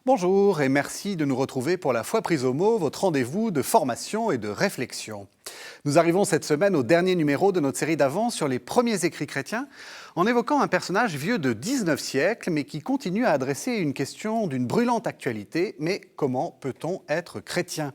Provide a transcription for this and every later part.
Bonjour et merci de nous retrouver pour la Foi prise au mot, votre rendez-vous de formation et de réflexion. Nous arrivons cette semaine au dernier numéro de notre série d'avant sur les premiers écrits chrétiens, en évoquant un personnage vieux de 19 siècles, mais qui continue à adresser une question d'une brûlante actualité. Mais comment peut-on être chrétien ?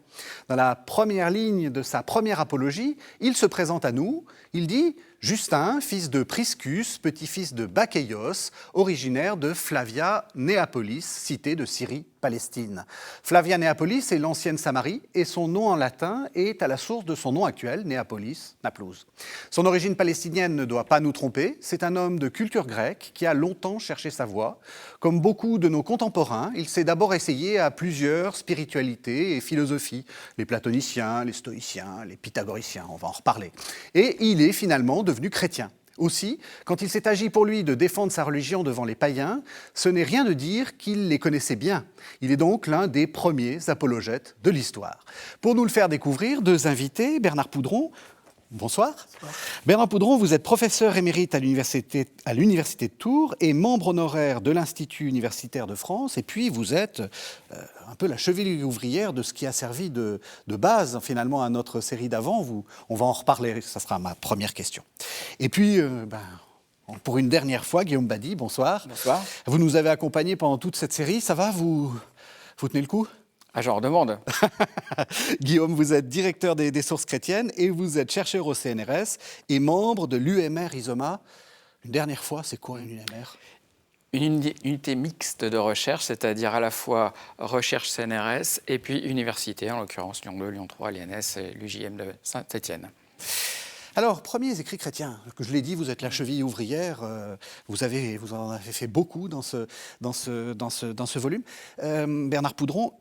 Dans la première ligne de sa première apologie, il se présente à nous, il dit « Justin, fils de Priscus, petit-fils de Bachéios, originaire de Flavia Néapolis, cité de Syrie-Palestine. » Flavia Néapolis est l'ancienne Samarie et son nom en latin est à la source de son nom actuel, Néapolis, Naplouse. Son origine palestinienne ne doit pas nous tromper, c'est un homme de culture grecque qui a longtemps cherché sa voie. Comme beaucoup de nos contemporains, il s'est d'abord essayé à plusieurs spiritualités et philosophies, les platoniciens, les stoïciens, les pythagoriciens, on va en reparler. Et il est finalement devenu chrétien. Aussi, quand il s'est agi pour lui de défendre sa religion devant les païens, ce n'est rien de dire qu'il les connaissait bien. Il est donc l'un des premiers apologètes de l'histoire. Pour nous le faire découvrir, deux invités, Bernard Poudron. Bonsoir. Bonsoir. Bernard Poudron, vous êtes professeur émérite à l'université de Tours et membre honoraire de l'Institut universitaire de France. Et puis, vous êtes un peu la cheville ouvrière de ce qui a servi de base, finalement, à notre série d'avant. On va en reparler, ça sera ma première question. Et puis, pour une dernière fois, Guillaume Badi, bonsoir. Bonsoir. Vous nous avez accompagnés pendant toute cette série. Ça va, vous tenez le coup ? Ah, j'en redemande. Guillaume, vous êtes directeur des sources chrétiennes et vous êtes chercheur au CNRS et membre de l'UMR ISOMA. Une dernière fois, c'est quoi une UMR ? Une unité mixte de recherche, c'est-à-dire à la fois recherche CNRS et puis université, en l'occurrence Lyon 2, Lyon 3, l'INS et l'UJM de Saint-Étienne. Alors, premiers écrits chrétiens, que je l'ai dit, vous êtes la cheville ouvrière, vous en avez fait beaucoup dans ce volume. Bernard Poudron,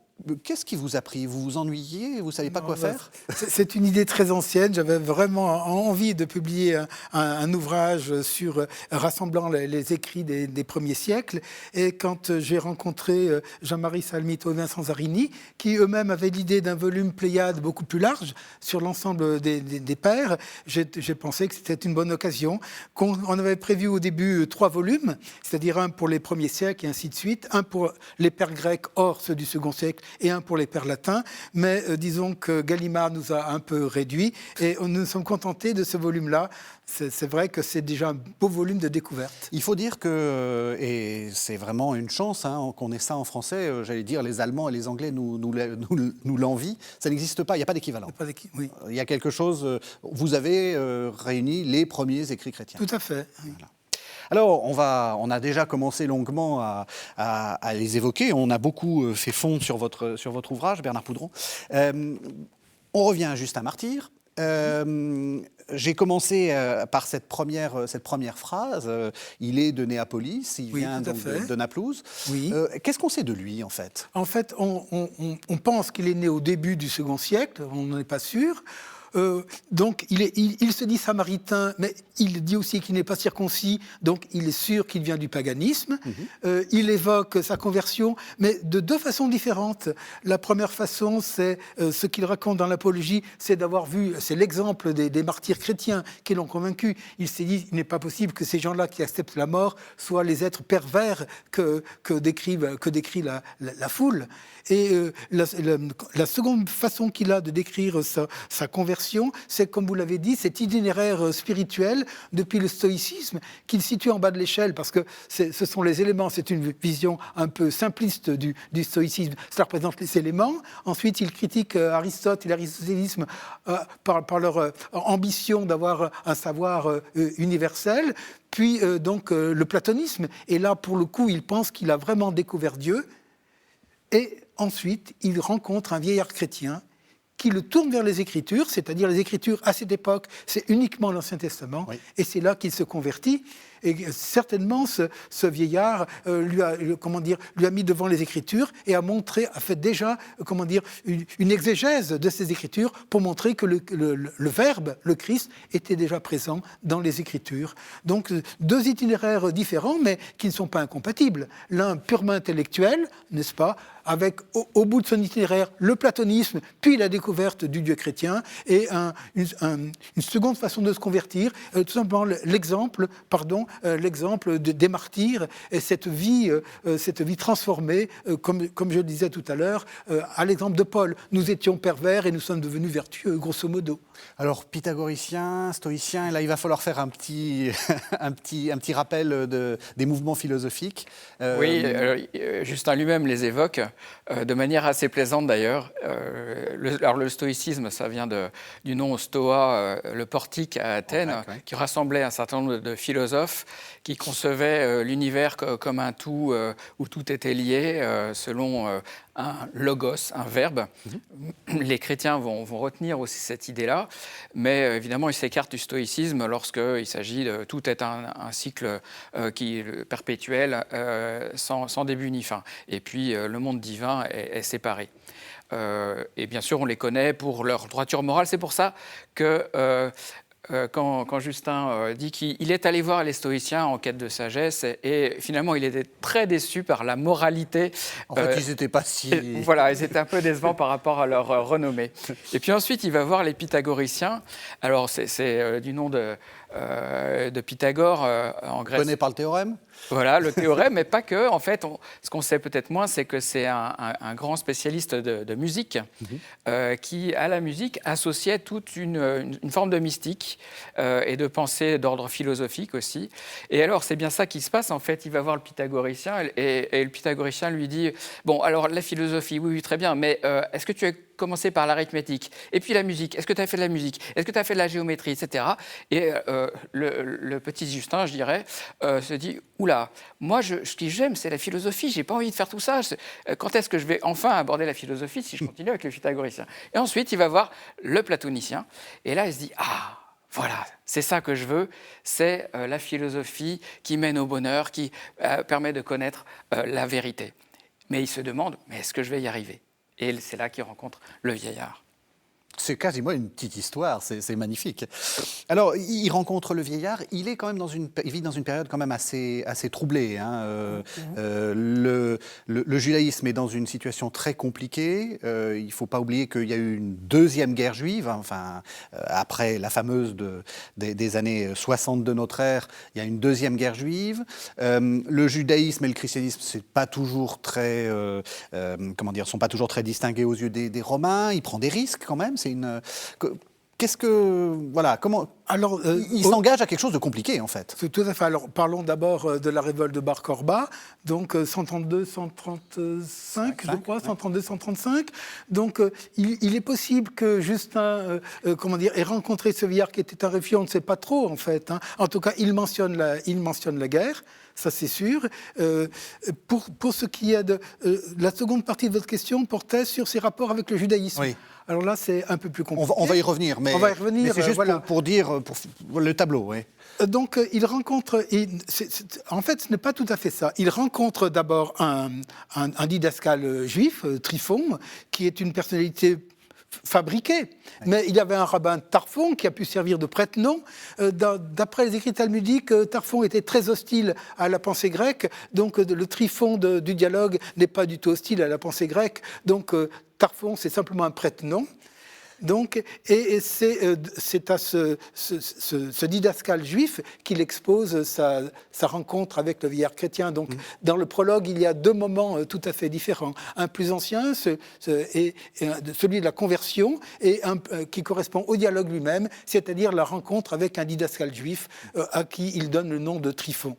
qu'est-ce qui vous a pris ? Vous vous ennuyiez ? Vous ne saviez pas quoi faire ? C'est une idée très ancienne. J'avais vraiment envie de publier un ouvrage rassemblant les écrits des premiers siècles. Et quand j'ai rencontré Jean-Marie Salmito et Vincent Zarini, qui eux-mêmes avaient l'idée d'un volume Pléiade beaucoup plus large sur l'ensemble des pères, j'ai pensé que c'était une bonne occasion. On avait prévu au début 3 volumes, c'est-à-dire un pour les premiers siècles et ainsi de suite, un pour les pères grecs hors ceux du second siècle, et un pour les pères latins, mais disons que Gallimard nous a un peu réduits et nous nous sommes contentés de ce volume-là. C'est vrai que c'est déjà un beau volume de découverte. Il faut dire que, et c'est vraiment une chance qu'on ait ça en français, j'allais dire les Allemands et les Anglais nous l'envient, ça n'existe pas, il n'y a pas d'équivalent. Oui. Il y a quelque chose, vous avez réuni les premiers écrits chrétiens. Tout à fait. Oui. Voilà. Alors, on a déjà commencé longuement à les évoquer. On a beaucoup fait fond sur votre ouvrage, Bernard Poudron. On revient à Justin Martyr. J'ai commencé par cette première phrase. Il est de Néapolis, il vient donc de Naplouse. Oui. Qu'est-ce qu'on sait de lui, en fait ? En fait, on pense qu'il est né au début du second siècle, on n'en est pas sûr. Donc il se dit samaritain, mais il dit aussi qu'il n'est pas circoncis, donc il est sûr qu'il vient du paganisme. Il évoque sa conversion, mais de 2 façons différentes. La première façon, c'est ce qu'il raconte dans l'Apologie, c'est d'avoir vu, c'est l'exemple des martyrs chrétiens qui l'ont convaincu. Il s'est dit, il n'est pas possible que ces gens-là qui acceptent la mort soient les êtres pervers que décrit la foule. Et la seconde façon qu'il a de décrire sa conversion, c'est, comme vous l'avez dit, cet itinéraire spirituel depuis le stoïcisme qu'il situe en bas de l'échelle, parce que ce sont les éléments, c'est une vision un peu simpliste du stoïcisme, ça représente les éléments. Ensuite, il critique Aristote et l'aristotélisme par leur ambition d'avoir un savoir universel. Puis donc le platonisme, et là pour le coup il pense qu'il a vraiment découvert Dieu. Et ensuite, il rencontre un vieillard chrétien qui le tourne vers les Écritures, c'est-à-dire les Écritures à cette époque, c'est uniquement l'Ancien Testament, oui. Et c'est là qu'il se convertit. Et certainement, ce vieillard lui a mis devant les Écritures et a fait déjà une exégèse de ces Écritures pour montrer que le Verbe, le Christ, était déjà présent dans les Écritures. Donc, deux itinéraires différents, mais qui ne sont pas incompatibles. L'un purement intellectuel, n'est-ce pas, avec au bout de son itinéraire le platonisme, puis la découverte du Dieu chrétien, et une seconde façon de se convertir, tout simplement l'exemple des martyrs, et cette vie transformée, comme je le disais tout à l'heure, à l'exemple de Paul. Nous étions pervers et nous sommes devenus vertueux, grosso modo. Alors, pythagoricien, stoïcien, là, il va falloir faire un petit rappel des mouvements philosophiques. Oui, Justin lui-même les évoque de manière assez plaisante d'ailleurs. Le stoïcisme, ça vient du nom stoa, le portique à Athènes, qui rassemblait un certain nombre de philosophes qui concevaient l'univers comme un tout où tout était lié selon un logos, un verbe. Les chrétiens vont retenir aussi cette idée-là, mais évidemment, ils s'écartent du stoïcisme lorsqu'il s'agit de tout est un cycle qui est perpétuel, sans début ni fin. Et puis, le monde divin est séparé. Et bien sûr, on les connaît pour leur droiture morale. C'est pour ça que quand Justin dit qu'il est allé voir les stoïciens en quête de sagesse, et finalement, il était très déçu par la moralité. En fait, ils n'étaient pas si... Voilà, ils étaient un peu décevants par rapport à leur renommée. Et puis ensuite, il va voir les pythagoriciens. Alors, c'est du nom de Pythagore en Grèce. Vous connaissez par le théorème ? Voilà, le théorème, mais pas que. En fait, ce qu'on sait peut-être moins, c'est que c'est un grand spécialiste de musique qui, à la musique, associait toute une forme de mystique et de pensée d'ordre philosophique aussi. Et alors, c'est bien ça qui se passe. En fait, il va voir le pythagoricien et le pythagoricien lui dit « Bon, alors la philosophie, oui, très bien, mais est-ce que tu as commencé par l'arithmétique? Et puis la musique, est-ce que tu as fait de la musique? Est-ce que tu as fait de la géométrie, etc. » Et le petit Justin, je dirais, se dit « Oula, moi, ce que j'aime, c'est la philosophie, j'ai pas envie de faire tout ça. Quand est-ce que je vais enfin aborder la philosophie si je continue avec le pythagoricien ?» Et ensuite, il va voir le platonicien, et là, il se dit « Ah, voilà, c'est ça que je veux, c'est la philosophie qui mène au bonheur, qui permet de connaître la vérité. » Mais il se demande « Mais est-ce que je vais y arriver ?» Et c'est là qu'il rencontre le vieillard. C'est quasiment une petite histoire, c'est magnifique. Alors, il rencontre le vieillard, il vit dans une période quand même assez troublée. Hein. Le judaïsme est dans une situation très compliquée. Il ne faut pas oublier qu'il y a eu une deuxième guerre juive, après la fameuse des années 60 de notre ère, il y a une deuxième guerre juive. Le judaïsme et le christianisme, sont pas toujours très distingués aux yeux des Romains. Il prend des risques quand même. Alors, il s'engage à quelque chose de compliqué, en fait. Tout à fait. Alors, parlons d'abord de la révolte de Bar Korba, donc 132-135, je crois, 132-135. Donc, il est possible que Justin, ait rencontré ce vieillard qui était un réfugié, on ne sait pas trop, en fait. Hein. En tout cas, il mentionne la guerre. Ça, c'est sûr. Pour ce qui est de... la seconde partie de votre question portait sur ses rapports avec le judaïsme. Oui. Alors là, c'est un peu plus compliqué. On va y revenir, mais c'est juste pour dire pour le tableau. Oui. Donc, il rencontre... en fait, ce n'est pas tout à fait ça. Il rencontre d'abord un didascale juif, Tryphon, qui est une personnalité fabriqué. Mais il y avait un rabbin Tarphon qui a pu servir de prête-nom. D'après les écrits talmudiques, Tarphon était très hostile à la pensée grecque. Donc le Tryphon du dialogue n'est pas du tout hostile à la pensée grecque. Donc Tarphon, c'est simplement un prête-nom. Donc, et c'est à ce didascale juif qu'il expose sa rencontre avec le vieillard chrétien. Donc, dans le prologue, il y a deux moments tout à fait différents. Un plus ancien, celui de la conversion, et un qui correspond au dialogue lui-même, c'est-à-dire la rencontre avec un didascale juif à qui il donne le nom de Tryphon.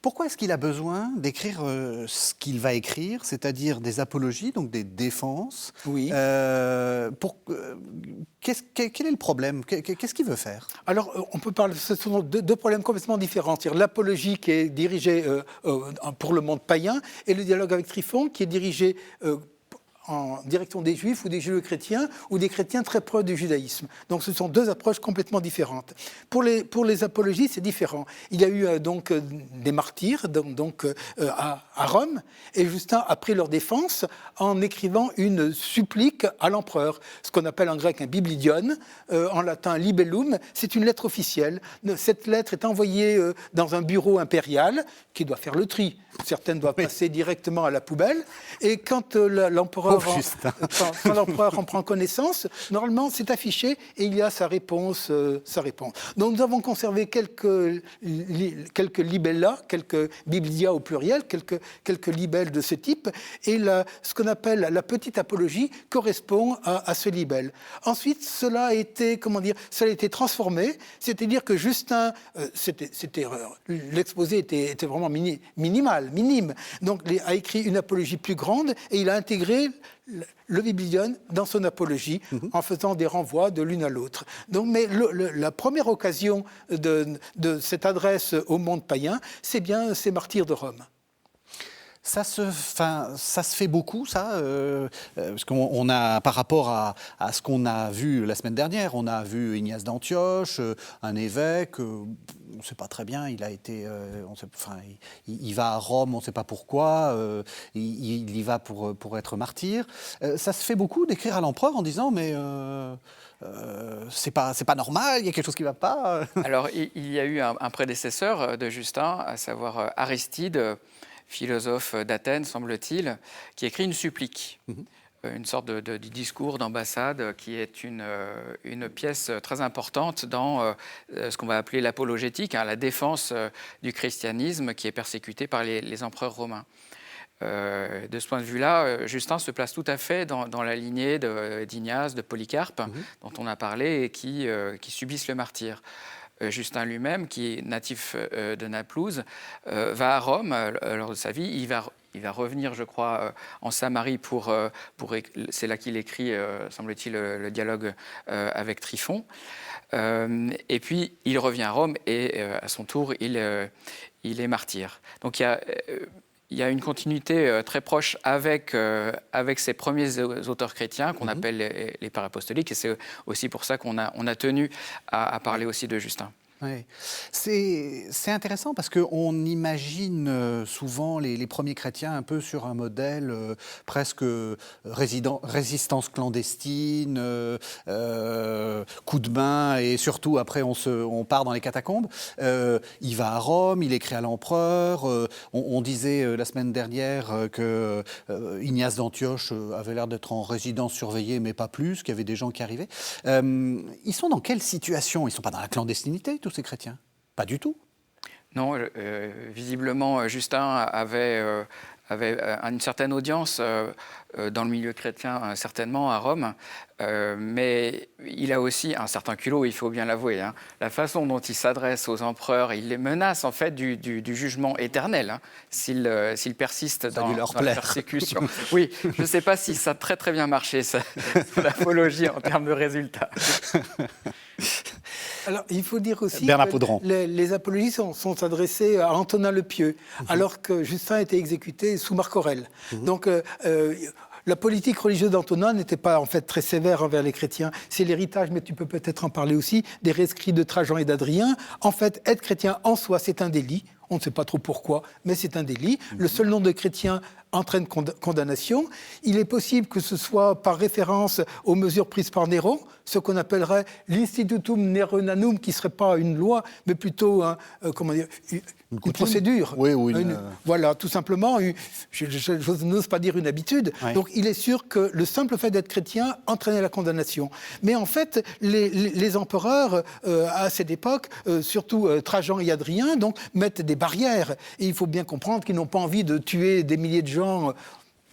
Pourquoi est-ce qu'il a besoin d'écrire ce qu'il va écrire, c'est-à-dire des apologies, donc des défenses? Oui. Quel est le problème? Qu'est-ce qu'il veut faire? Alors, on peut parler, ce sont deux problèmes complètement différents. C'est-à-dire l'apologie qui est dirigée pour le monde païen et le dialogue avec Tryphon qui est dirigé en direction des Juifs ou des judéo-chrétiens ou des chrétiens très proches du judaïsme. Donc ce sont deux approches complètement différentes. Pour les apologies, c'est différent. Il y a eu donc des martyrs à Rome, et Justin a pris leur défense en écrivant une supplique à l'empereur, ce qu'on appelle en grec un biblidion, en latin libellum. C'est une lettre officielle. Cette lettre est envoyée dans un bureau impérial qui doit faire le tri. Certaines doivent passer directement à la poubelle. Et quand l'empereur en prend connaissance, normalement, c'est affiché et il y a sa réponse. Donc, nous avons conservé quelques libellas, quelques biblia au pluriel, quelques libelles de ce type. Et ce qu'on appelle la petite apologie correspond à ce libelle. Ensuite, cela a été transformé. C'est-à-dire que Justin, l'exposé était vraiment minime. Donc, il a écrit une apologie plus grande et il a intégré le biblion dans son apologie en faisant des renvois de l'une à l'autre. Donc, mais la première occasion de cette adresse au monde païen, c'est bien ces martyrs de Rome. Ça se fait beaucoup, ça, parce qu'on a, par rapport à ce qu'on a vu la semaine dernière, on a vu Ignace d'Antioche, un évêque, on ne sait pas très bien, il va à Rome, on ne sait pas pourquoi, il y va pour être martyr. Ça se fait beaucoup d'écrire à l'empereur en disant, mais c'est pas normal, il y a quelque chose qui ne va pas. Alors, il y a eu un prédécesseur de Justin, à savoir Aristide, philosophe d'Athènes, semble-t-il, qui écrit une supplique, une sorte de discours d'ambassade qui est une pièce très importante dans ce qu'on va appeler l'apologétique, la défense du christianisme qui est persécuté par les empereurs romains. De ce point de vue-là, Justin se place tout à fait dans la lignée d'Ignace, de Polycarpe, dont on a parlé, et qui subissent le martyre. Justin lui-même, qui est natif de Naplouse, va à Rome lors de sa vie. Il va revenir, je crois, en Samarie c'est là qu'il écrit, semble-t-il, le dialogue avec Tryphon. Et puis, il revient à Rome et, à son tour, il est martyr. Donc, il y a une continuité très proche avec ces premiers auteurs chrétiens qu'on appelle les pères apostoliques, et c'est aussi pour ça qu'on a tenu à parler aussi de Justin. Oui. C'est intéressant parce qu'on imagine souvent les premiers chrétiens un peu sur un modèle presque résistance clandestine, coup de main, et surtout après on part dans les catacombes. Il va à Rome, il écrit à l'empereur. On disait la semaine dernière que Ignace d'Antioche avait l'air d'être en résidence surveillée, mais pas plus, qu'il y avait des gens qui arrivaient. Ils sont dans quelle situation? Ils ne sont pas dans la clandestinité, tous ces chrétiens? Pas du tout. Non, visiblement, Justin avait une certaine audience dans le milieu chrétien, certainement, à Rome, mais il a aussi un certain culot, il faut bien l'avouer. La façon dont il s'adresse aux empereurs, il les menace en fait du jugement éternel, s'il persiste dans la persécution. Oui, je ne sais pas si ça a très très bien marché, son apologie en termes de résultats. Alors, il faut dire aussi que les apologies sont adressées à Antonin le Pieux, alors que Justin a été exécuté sous Marc Aurèle. Donc, la politique religieuse d'Antonin n'était pas en fait très sévère envers les chrétiens. C'est l'héritage, mais tu peux peut-être en parler aussi, des rescrits de Trajan et d'Adrien. En fait, être chrétien en soi, c'est un délit. On ne sait pas trop pourquoi, mais c'est un délit. Le seul nom de chrétien entraîne condamnation. Il est possible que ce soit par référence aux mesures prises par Néron, ce qu'on appellerait l'institutum Neronanum, qui ne serait pas une loi, mais plutôt une procédure. Oui, ou voilà, tout simplement, je n'ose pas dire une habitude. Oui. Donc il est sûr que le simple fait d'être chrétien entraînait la condamnation. Mais en fait, les empereurs, à cette époque, surtout Trajan et Adrien, donc, mettent des barrières. Et il faut bien comprendre qu'ils n'ont pas envie de tuer des milliers de gens,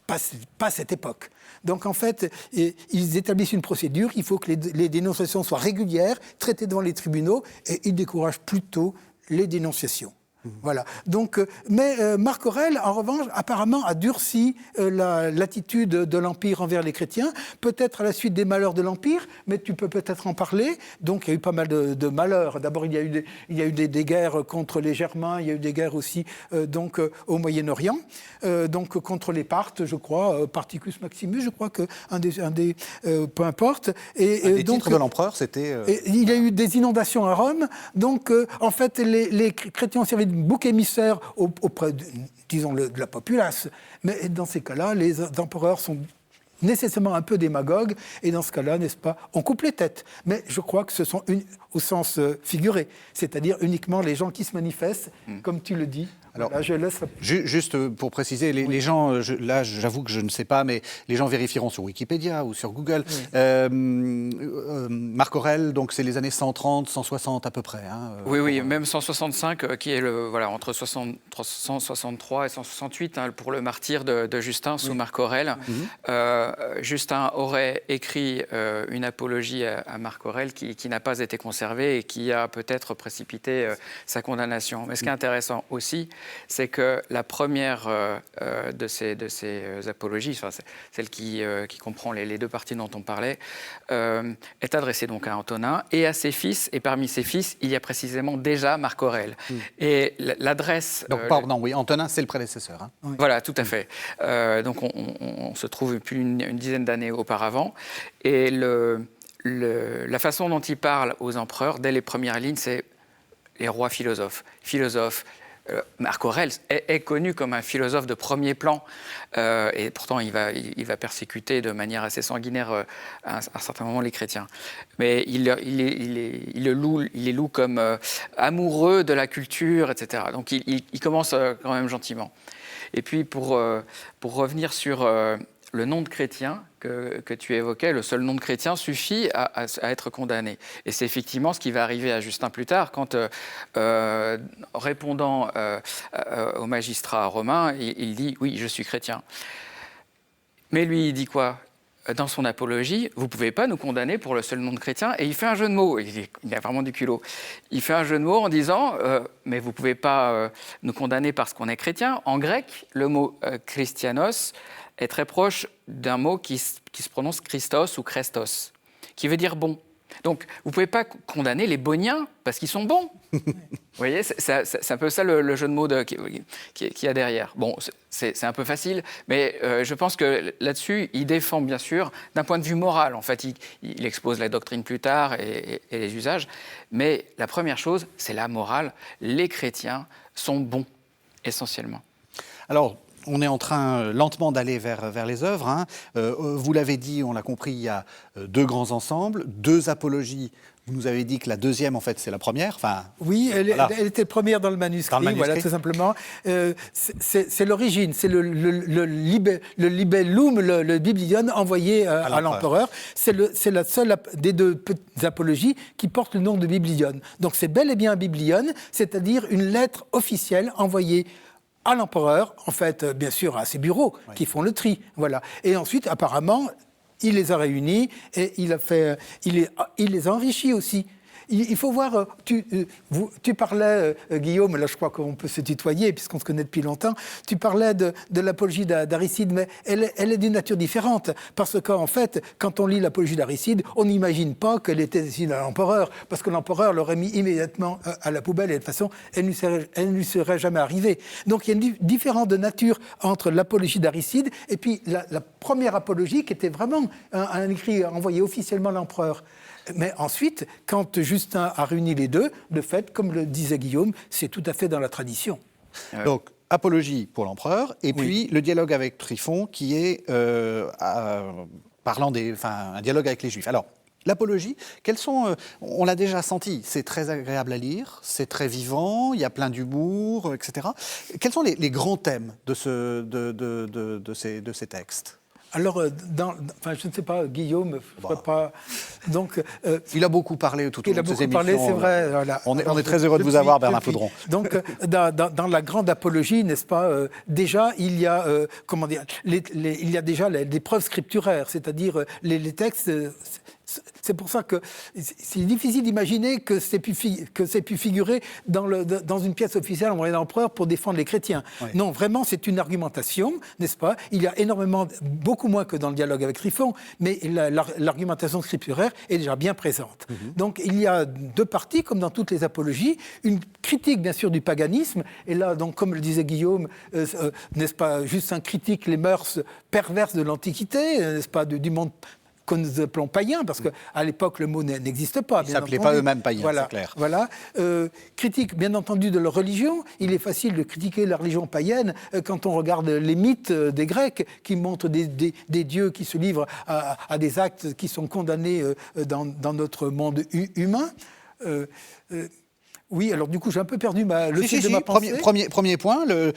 pas à cette époque. Donc en fait, ils établissent une procédure, il faut que les dénonciations soient régulières, traitées devant les tribunaux, et ils découragent plutôt les dénonciations. Voilà. Donc, mais Marc Aurèle, en revanche, apparemment a durci l'attitude de l'Empire envers les chrétiens, peut-être à la suite des malheurs de l'Empire, mais tu peux peut-être en parler. Donc il y a eu pas mal de malheurs. D'abord, il y a eu des guerres contre les Germains, il y a eu des guerres aussi au Moyen-Orient, donc contre les Parthes, je crois, Particus Maximus, je crois qu'un des peu importe. Les titres de l'empereur, c'était... Il y a eu des inondations à Rome, donc en fait les chrétiens ont servi de bouc émissaire auprès, disons, de la populace. Mais dans ces cas-là, les empereurs sont nécessairement un peu démagogues, et dans ce cas-là, n'est-ce pas, on coupe les têtes. Mais je crois que ce sont au sens figuré, c'est-à-dire uniquement les gens qui se manifestent, comme tu le dis. Alors, voilà, je laisse... Juste pour préciser, les gens, là j'avoue que je ne sais pas, mais les gens vérifieront sur Wikipédia ou sur Google. Marc Aurèle, donc c'est les années 130, 160 à peu près. Oui, même 165, qui est entre 163 et 168, pour le martyre de Justin sous Marc Aurèle. Justin aurait écrit une apologie à Marc Aurèle qui n'a pas été conservée et qui a peut-être précipité sa condamnation. Mais ce qui est intéressant aussi, c'est que la première de ces apologies, celle qui comprend les deux parties dont on parlait, est adressée donc à Antonin et à ses fils. Et parmi ses fils, il y a précisément déjà Marc Aurèle. Et l'adresse... Donc, pardon, oui, Antonin, c'est le prédécesseur. Hein. Voilà, tout à fait. Donc, on se trouve plus une dizaine d'années auparavant. Et la façon dont il parle aux empereurs, dès les premières lignes, c'est les rois philosophes. Marc Aurèle est connu comme un philosophe de premier plan, et pourtant il va persécuter de manière assez sanguinaire à un certain moment les chrétiens. Mais il les loue comme amoureux de la culture, etc. Donc il commence quand même gentiment. Et puis pour revenir sur le nom de chrétien que tu évoquais, le seul nom de chrétien suffit à être condamné. Et c'est effectivement ce qui va arriver à Justin plus tard, quand, répondant au magistrat romain, il dit « oui, je suis chrétien ». Mais lui, il dit quoi ? Dans son apologie, vous ne pouvez pas nous condamner pour le seul nom de chrétien. Et il fait un jeu de mots. Il a vraiment du culot. Il fait un jeu de mots en disant mais vous ne pouvez pas nous condamner parce qu'on est chrétien. En grec, le mot christianos est très proche d'un mot qui se prononce Christos ou Chrestos, qui veut dire bon. Donc, vous ne pouvez pas condamner les Boniens parce qu'ils sont bons. Vous voyez, c'est un peu ça le jeu de mots qu'il y a derrière. Bon, c'est un peu facile, mais je pense que là-dessus, il défend bien sûr, d'un point de vue moral. En fait, il expose la doctrine plus tard et les usages. Mais la première chose, c'est la morale. Les chrétiens sont bons, essentiellement. Alors, on est en train lentement d'aller vers les œuvres. Hein. Vous l'avez dit, on l'a compris, il y a deux grands ensembles, deux apologies. Vous nous avez dit que la deuxième, en fait, c'est la première. Enfin, oui, elle était première dans le manuscrit, voilà, tout simplement. C'est l'origine, c'est le libellum, le biblion envoyé à l'empereur. C'est la seule des deux apologies qui porte le nom de biblion. Donc c'est bel et bien un biblion, c'est-à-dire une lettre officielle envoyée à l'empereur, en fait, bien sûr, à ses bureaux, qui font le tri. Voilà. Et ensuite, apparemment, il les a réunis et il les a enrichis aussi. Il faut voir, tu parlais, Guillaume, là je crois qu'on peut se tutoyer puisqu'on se connaît depuis longtemps, tu parlais de l'apologie d'Aricide, mais elle est d'une nature différente, parce qu'en fait, quand on lit l'apologie d'Aricide, on n'imagine pas qu'elle était destinée à l'empereur, parce que l'empereur l'aurait mis immédiatement à la poubelle, et de toute façon, elle ne lui serait jamais arrivée. Donc il y a une différence de nature entre l'apologie d'Aricide et puis la première apologie, qui était vraiment un écrit envoyé officiellement à l'empereur. Mais ensuite, quand Justin a réuni les deux, de fait, comme le disait Guillaume, c'est tout à fait dans la tradition. Donc, apologie pour l'empereur, et puis le dialogue avec Tryphon, qui est un dialogue avec les Juifs. Alors, l'apologie, on l'a déjà senti, c'est très agréable à lire, c'est très vivant, il y a plein d'humour, etc. Quels sont les grands thèmes de ces textes ? Alors, je ne sais pas, Guillaume, pas. Donc, il a beaucoup parlé tout au long de ces émissions. Il a beaucoup parlé, c'est vrai. Voilà. On est très heureux de vous avoir, Bernard Poudron. Donc, dans la grande apologie, n'est-ce pas, déjà, il y a, il y a déjà des preuves scripturaires, c'est-à-dire les textes C'est pour ça que c'est difficile d'imaginer que c'est pu figurer dans une pièce officielle envoyée à l'empereur pour défendre les chrétiens. Ouais. Non, vraiment, c'est une argumentation, n'est-ce pas? Il y a beaucoup moins que dans le dialogue avec Tryphon, mais l'argumentation scripturaire est déjà bien présente. Donc, il y a deux parties, comme dans toutes les apologies, une critique, bien sûr, du paganisme, et là, donc, comme le disait Guillaume, n'est-ce pas, juste un critique les mœurs perverses de l'Antiquité, n'est-ce pas, du monde que nous appelons païens, parce qu'à l'époque, le mot n'existe pas. Ils ne s'appelaient pas eux-mêmes païens, voilà, c'est clair. Voilà. Critique, bien entendu, de leur religion. Il est facile de critiquer la religion païenne quand on regarde les mythes des Grecs, qui montrent des dieux qui se livrent à des actes qui sont condamnés dans notre monde humain. Oui, alors du coup, j'ai un peu perdu le fil de ma pensée. Premier point, le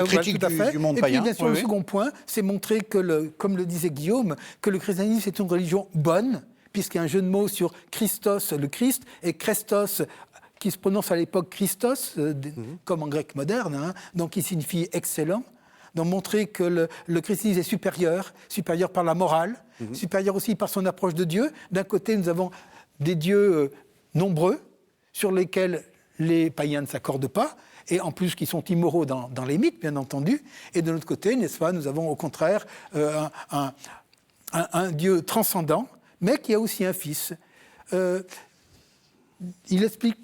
critique du monde païen. Et puis, bien sûr, le second point, c'est montrer que, comme le disait Guillaume, que le christianisme est une religion bonne, puisqu'il y a un jeu de mots sur Christos, le Christ, et Christos, qui se prononce à l'époque Christos, comme en grec moderne, hein, donc qui signifie excellent. Donc montrer que le christianisme est supérieur par la morale, supérieur aussi par son approche de Dieu. D'un côté, nous avons des dieux nombreux, sur lesquels les païens ne s'accordent pas, et en plus qui sont immoraux dans les mythes, bien entendu. Et de l'autre côté, n'est-ce pas, nous avons au contraire un Dieu transcendant, mais qui a aussi un fils. Il explique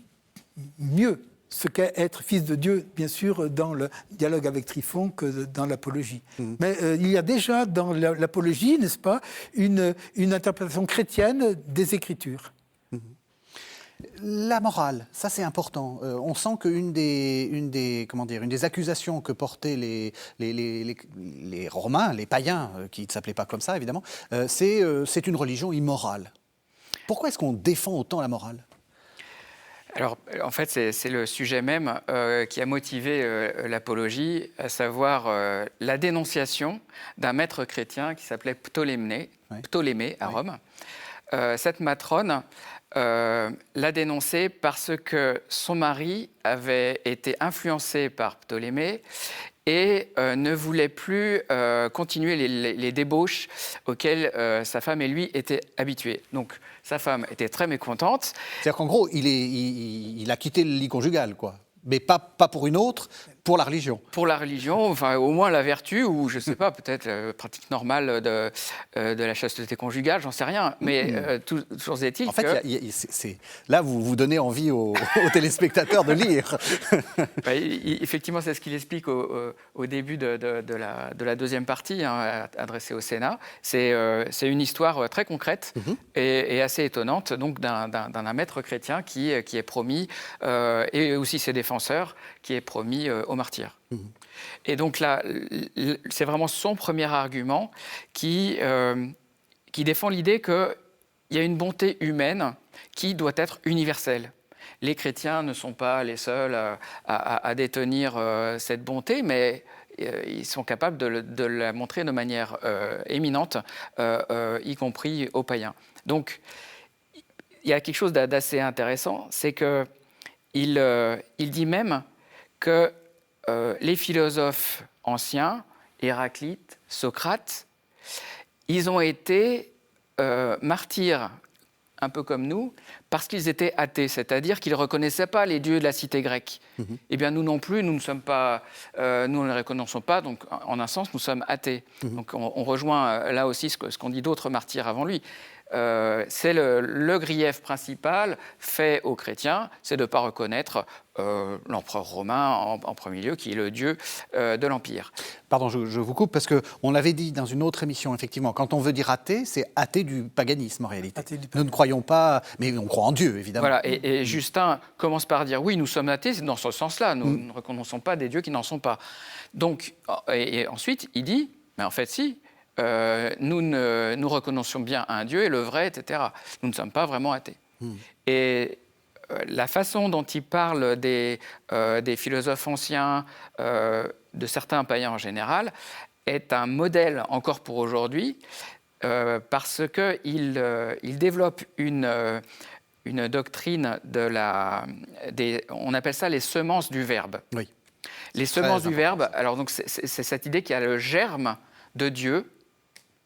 mieux ce qu'est être fils de Dieu, bien sûr, dans le dialogue avec Tryphon que dans l'apologie. Mais il y a déjà dans l'apologie, n'est-ce pas, une interprétation chrétienne des Écritures. La morale, ça c'est important. On sent qu'une des accusations que portaient les Romains, les païens, qui ne s'appelaient pas comme ça évidemment, c'est une religion immorale. Pourquoi est-ce qu'on défend autant la morale ? Alors, en fait, c'est le sujet même qui a motivé l'apologie, à savoir la dénonciation d'un maître chrétien qui s'appelait Ptolémée à Rome. Cette matrone l'a dénoncé parce que son mari avait été influencé par Ptolémée et ne voulait plus continuer les débauches auxquelles sa femme et lui étaient habitués. Donc, sa femme était très mécontente. C'est-à-dire qu'en gros, il a quitté le lit conjugal, quoi. Mais pas pour une autre, pour la religion. Pour la religion, enfin au moins la vertu, ou je ne sais pas, peut-être la pratique normale de la chasteté conjugale, j'en sais rien. Mais toujours est-il en fait, là, vous donnez envie aux téléspectateurs de lire. Effectivement, c'est ce qu'il explique au début de la deuxième partie, hein, adressée au Sénat. C'est une histoire très concrète et assez étonnante, donc d'un maître chrétien qui est promis, et aussi ses défenseurs, qui est promis aux martyrs. Et donc là, c'est vraiment son premier argument qui défend l'idée qu'il y a une bonté humaine qui doit être universelle. Les chrétiens ne sont pas les seuls à détenir cette bonté, mais ils sont capables de la montrer de manière éminente, y compris aux païens. Donc, il y a quelque chose d'assez intéressant, c'est que il dit même que les philosophes anciens, Héraclite, Socrate, ils ont été martyrs, un peu comme nous, parce qu'ils étaient athées, c'est-à-dire qu'ils ne reconnaissaient pas les dieux de la cité grecque. Eh bien, nous non plus, nous ne les reconnaissons pas, donc en un sens, nous sommes athées. Donc on rejoint là aussi ce qu'ont dit d'autres martyrs avant lui. C'est le grief principal fait aux chrétiens, c'est de ne pas reconnaître l'empereur romain en premier lieu, qui est le dieu de l'Empire. Pardon, je vous coupe, parce qu'on l'avait dit dans une autre émission, effectivement, quand on veut dire athée, c'est athée du paganisme en réalité. Nous ne croyons pas, mais on croit en Dieu, évidemment. Voilà, et Justin commence par dire, oui, nous sommes athées, c'est dans ce sens-là, nous ne reconnaissons pas des dieux qui n'en sont pas. Donc, et ensuite, il dit, mais en fait, si, nous reconnaissons bien un Dieu et le vrai, etc. Nous ne sommes pas vraiment athées. Et la façon dont il parle des philosophes anciens, de certains païens en général, est un modèle encore pour aujourd'hui, parce qu'il développe une doctrine on appelle ça les semences du verbe. Oui. Les semences du verbe, alors donc c'est cette idée qu'il y a le germe de Dieu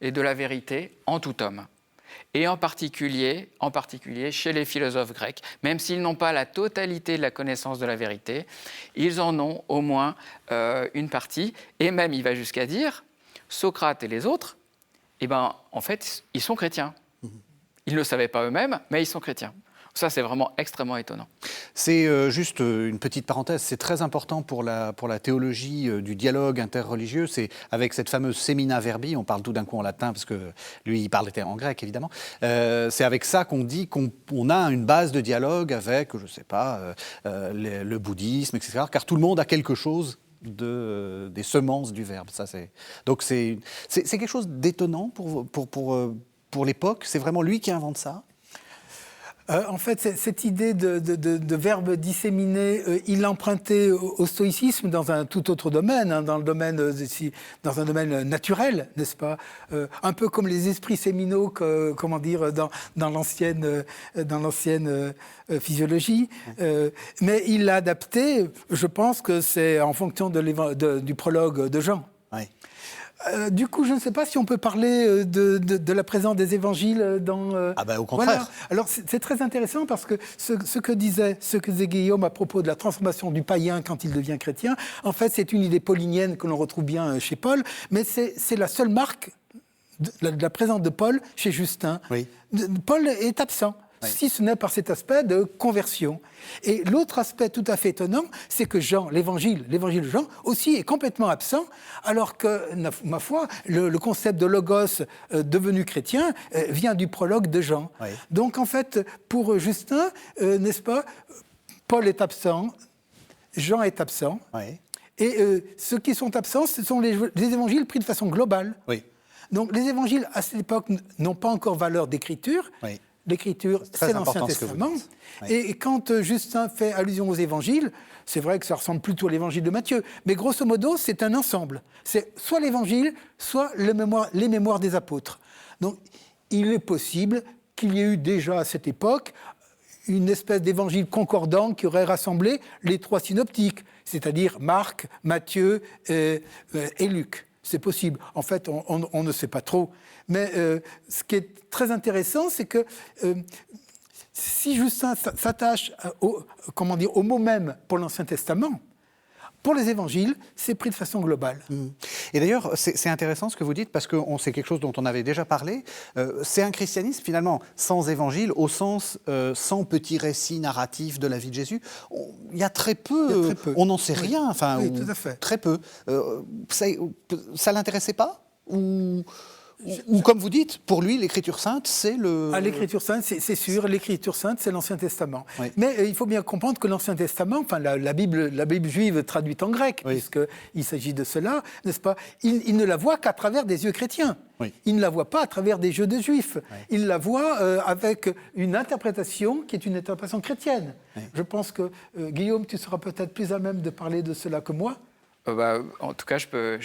et de la vérité en tout homme. et en particulier chez les philosophes grecs. Même s'ils n'ont pas la totalité de la connaissance de la vérité, ils en ont au moins une partie. Et même, il va jusqu'à dire, Socrate et les autres, en fait, ils sont chrétiens. Ils ne le savaient pas eux-mêmes, mais ils sont chrétiens. Ça, c'est vraiment extrêmement étonnant. C'est juste une petite parenthèse, c'est très important pour la théologie du dialogue interreligieux. C'est avec cette fameuse semina verbi, on parle tout d'un coup en latin, parce que lui, il parlait en grec, évidemment. C'est avec ça qu'on dit qu'on a une base de dialogue avec, je ne sais pas, le bouddhisme, etc. Car tout le monde a quelque chose des semences du verbe. Donc c'est quelque chose d'étonnant pour l'époque. C'est vraiment lui qui invente ça. En fait, cette idée de verbe disséminé, il l'a emprunté au stoïcisme dans un tout autre domaine, dans un domaine naturel, n'est-ce pas ? Un peu comme les esprits séminaux, dans l'ancienne physiologie. Mais il l'a adapté, je pense que c'est en fonction du prologue de Jean. Oui. Du coup, je ne sais pas si on peut parler de la présence des évangiles dans... au contraire. Voilà. Alors, c'est très intéressant parce que ce que disait Guillaume à propos de la transformation du païen quand il devient chrétien, en fait, c'est une idée paulinienne que l'on retrouve bien chez Paul, mais c'est la seule marque de la présence de Paul chez Justin. Oui. Paul est absent. Oui. Si ce n'est par cet aspect de conversion. Et l'autre aspect tout à fait étonnant, c'est que Jean, l'évangile de Jean, aussi est complètement absent, alors que, ma foi, le concept de logos devenu chrétien vient du prologue de Jean. Oui. Donc, en fait, pour Justin, n'est-ce pas, Paul est absent, Jean est absent, oui. Et ceux qui sont absents, ce sont les évangiles pris de façon globale. Oui. Donc, les évangiles, à cette époque, n'ont pas encore valeur d'écriture. Oui. L'Écriture, c'est l'Ancien Testament. Oui. Et quand Justin fait allusion aux évangiles, c'est vrai que ça ressemble plutôt à l'évangile de Matthieu. Mais grosso modo, c'est un ensemble. C'est soit l'évangile, soit les mémoires des apôtres. Donc, il est possible qu'il y ait eu déjà à cette époque une espèce d'évangile concordant qui aurait rassemblé les trois synoptiques, c'est-à-dire Marc, Matthieu et Luc. C'est possible. En fait, on ne sait pas trop. Mais ce qui est très intéressant, c'est que si Justin s'attache au mot même pour l'Ancien Testament, pour les évangiles, c'est pris de façon globale. Et d'ailleurs, c'est intéressant ce que vous dites, parce que c'est quelque chose dont on avait déjà parlé. C'est un christianisme, finalement, sans évangile, au sens sans petit récit narratif de la vie de Jésus. Il y a très peu. On n'en sait rien. Enfin, oui, tout à fait. Très peu. Ça ne l'intéressait pas ou comme vous dites, pour lui, l'Écriture sainte, c'est le... L'Écriture sainte, c'est sûr, l'Écriture sainte, c'est l'Ancien Testament. Oui. Mais il faut bien comprendre que l'Ancien Testament, enfin la Bible juive traduite en grec, oui. Puisqu'il s'agit de cela, n'est-ce pas ? Il ne la voit qu'à travers des yeux chrétiens. Oui. Il ne la voit pas à travers des yeux de juifs. Oui. Il la voit avec une interprétation qui est une interprétation chrétienne. Oui. Je pense que, Guillaume, tu seras peut-être plus à même de parler de cela que moi. En tout cas, je peux